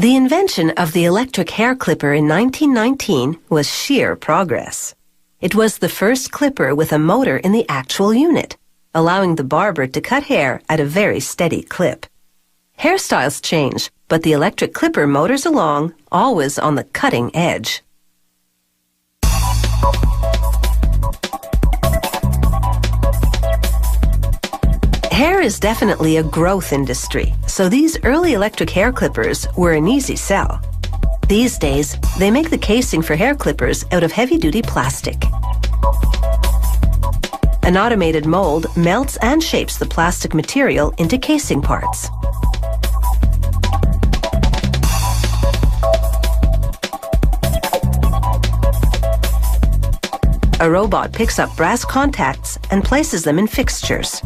The invention of the electric hair clipper in 1919 was sheer progress. It was the first clipper with a motor in the actual unit, allowing the barber to cut hair at a very steady clip. Hairstyles change, but the electric clipper motors along, always on the cutting edge. Hair is definitely a growth industry, so these early electric hair clippers were an easy sell. These days, they make the casing for hair clippers out of heavy-duty plastic. An automated mold melts and shapes the plastic material into casing parts. A robot picks up brass contacts and places them in fixtures.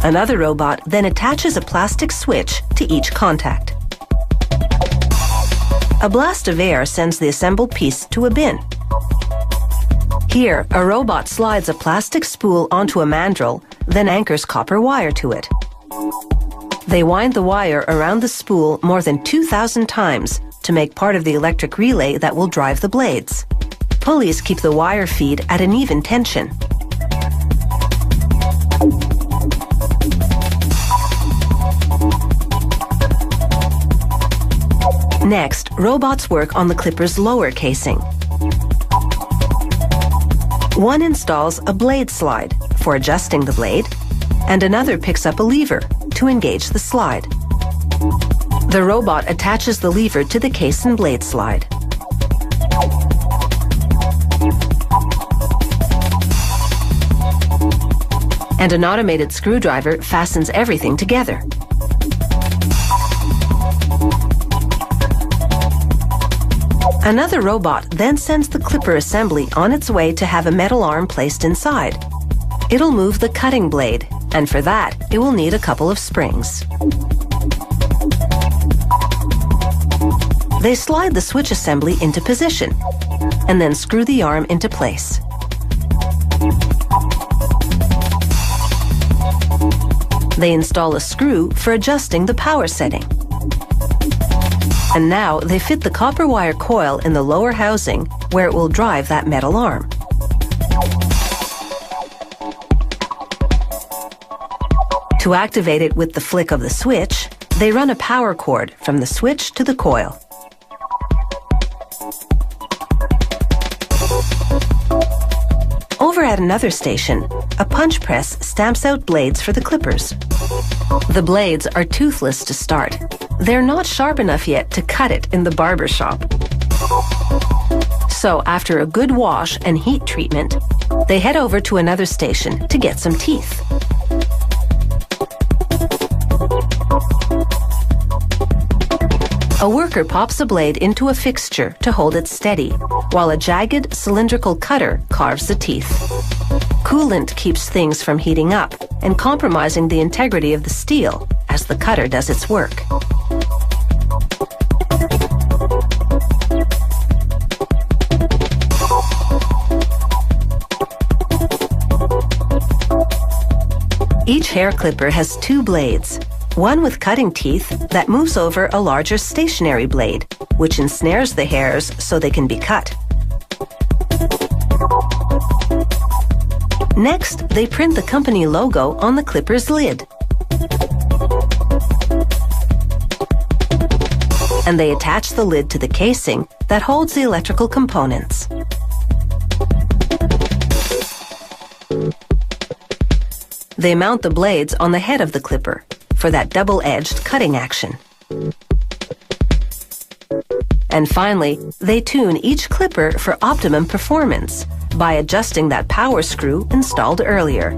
Another robot then attaches a plastic switch to each contact. A blast of air sends the assembled piece to a bin. Here, a robot slides a plastic spool onto a mandrel, then anchors copper wire to it. They wind the wire around the spool more than 2,000 times to make part of the electric relay that will drive the blades. Pulleys keep the wire feed at an even tension. Next, robots work on the clipper's lower casing. One installs a blade slide for adjusting the blade, and another picks up a lever to engage the slide. The robot attaches the lever to the case and blade slide. And an automated screwdriver fastens everything together. Another robot then sends the clipper assembly on its way to have a metal arm placed inside. It'll move the cutting blade, and for that, it will need a couple of springs. They slide the switch assembly into position, and then screw the arm into place. They install a screw for adjusting the power setting. And now they fit the copper wire coil in the lower housing where it will drive that metal arm. To activate it with the flick of the switch, they run a power cord from the switch to the coil. Over at another station, a punch press stamps out blades for the clippers. The blades are toothless to start. They're not sharp enough yet to cut it in the barber shop. So after a good wash and heat treatment, they head over to another station to get some teeth. A worker pops a blade into a fixture to hold it steady, while a jagged, cylindrical cutter carves the teeth. Coolant keeps things from heating up and compromising the integrity of the steel as the cutter does its work. Each hair clipper has two blades, one with cutting teeth that moves over a larger stationary blade, which ensnares the hairs so they can be cut. Next, they print the company logo on the clipper's lid. And they attach the lid to the casing that holds the electrical components. They mount the blades on the head of the clipper for that double-edged cutting action. And finally, they tune each clipper for optimum performance by adjusting that power screw installed earlier.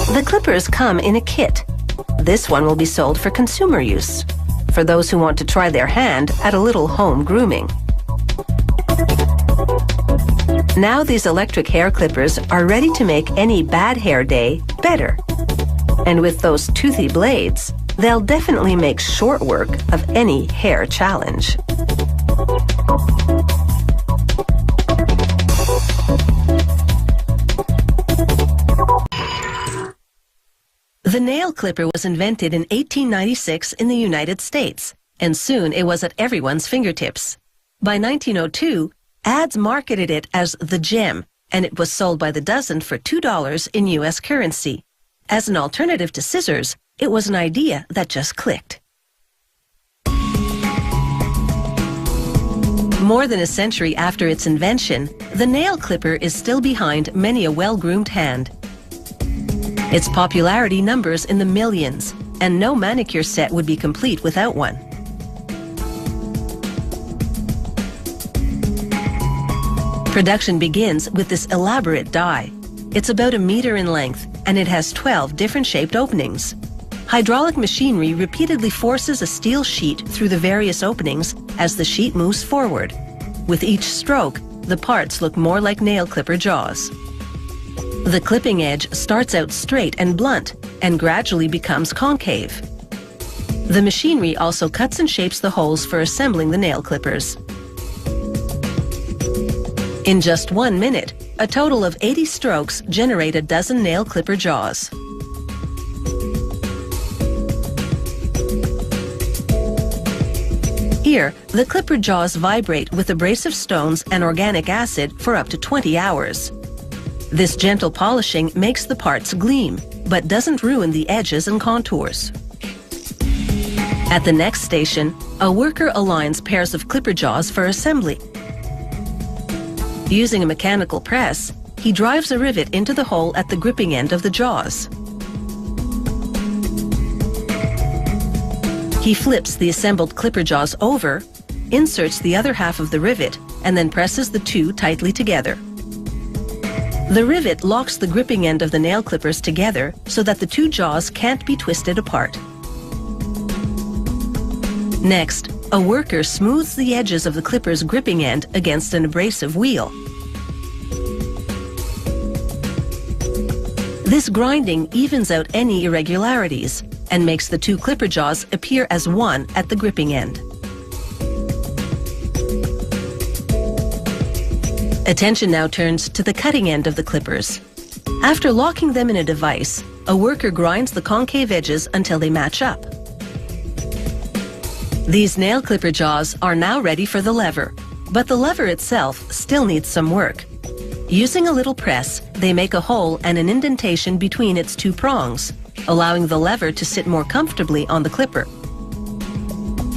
The clippers come in a kit. This one will be sold for consumer use, for those who want to try their hand at a little home grooming. Now these electric hair clippers are ready to make any bad hair day better. And with those toothy blades, they'll definitely make short work of any hair challenge. The nail clipper was invented in 1896 in the United States, and soon it was at everyone's fingertips. By 1902, ads marketed it as the gem, and it was sold by the dozen for $2 in U.S. currency. As an alternative to scissors, it was an idea that just clicked. More than a century after its invention, the nail clipper is still behind many a well-groomed hand. Its popularity numbers in the millions, and no manicure set would be complete without one. Production begins with this elaborate die. It's about 1 meter in length, and it has 12 different shaped openings. Hydraulic machinery repeatedly forces a steel sheet through the various openings as the sheet moves forward. With each stroke, the parts look more like nail clipper jaws. The clipping edge starts out straight and blunt and gradually becomes concave. The machinery also cuts and shapes the holes for assembling the nail clippers. In just 1 minute, a total of 80 strokes generate a dozen nail clipper jaws. Here, the clipper jaws vibrate with abrasive stones and organic acid for up to 20 hours. This gentle polishing makes the parts gleam, but doesn't ruin the edges and contours. At the next station, a worker aligns pairs of clipper jaws for assembly. Using a mechanical press, he drives a rivet into the hole at the gripping end of the jaws. He flips the assembled clipper jaws over, inserts the other half of the rivet, and then presses the two tightly together. The rivet locks the gripping end of the nail clippers together so that the two jaws can't be twisted apart. Next, a worker smooths the edges of the clipper's gripping end against an abrasive wheel. This grinding evens out any irregularities and makes the two clipper jaws appear as one at the gripping end. Attention now turns to the cutting end of the clippers. After locking them in a device, a worker grinds the concave edges until they match up. These nail clipper jaws are now ready for the lever, but the lever itself still needs some work. Using a little press, they make a hole and an indentation between its two prongs, allowing the lever to sit more comfortably on the clipper.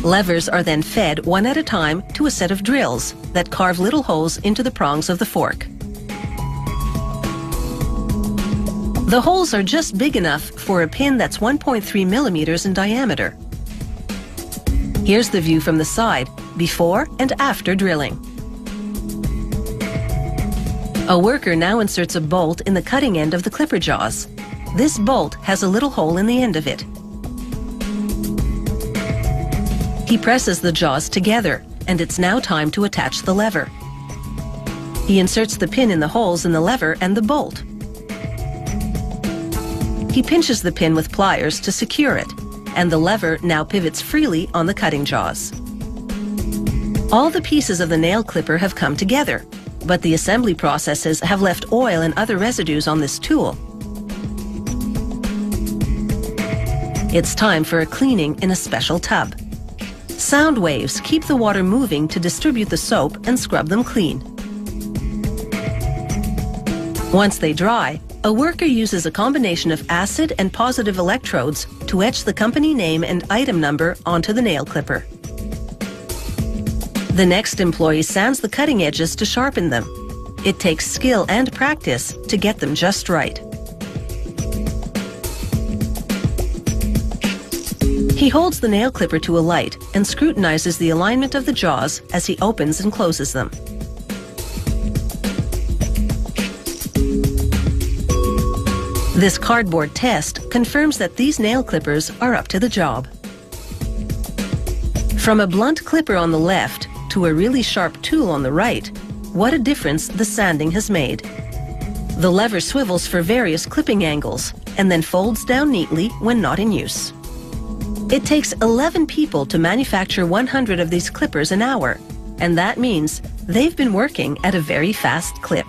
Levers are then fed one at a time to a set of drills that carve little holes into the prongs of the fork. The holes are just big enough for a pin that's 1.3 millimeters in diameter. Here's the view from the side, before and after drilling. A worker now inserts a bolt in the cutting end of the clipper jaws. This bolt has a little hole in the end of it. He presses the jaws together, and it's now time to attach the lever. He inserts the pin in the holes in the lever and the bolt. He pinches the pin with pliers to secure it, and the lever now pivots freely on the cutting jaws. All the pieces of the nail clipper have come together, but the assembly processes have left oil and other residues on this tool. It's time for a cleaning in a special tub. Sound waves keep the water moving to distribute the soap and scrub them clean. Once they dry, a worker uses a combination of acid and positive electrodes to etch the company name and item number onto the nail clipper. The next employee sands the cutting edges to sharpen them. It takes skill and practice to get them just right. He holds the nail clipper to a light and scrutinizes the alignment of the jaws as he opens and closes them. This cardboard test confirms that these nail clippers are up to the job. From a blunt clipper on the left to a really sharp tool on the right, what a difference the sanding has made. The lever swivels for various clipping angles and then folds down neatly when not in use. It takes 11 people to manufacture 100 of these clippers an hour, and that means they've been working at a very fast clip.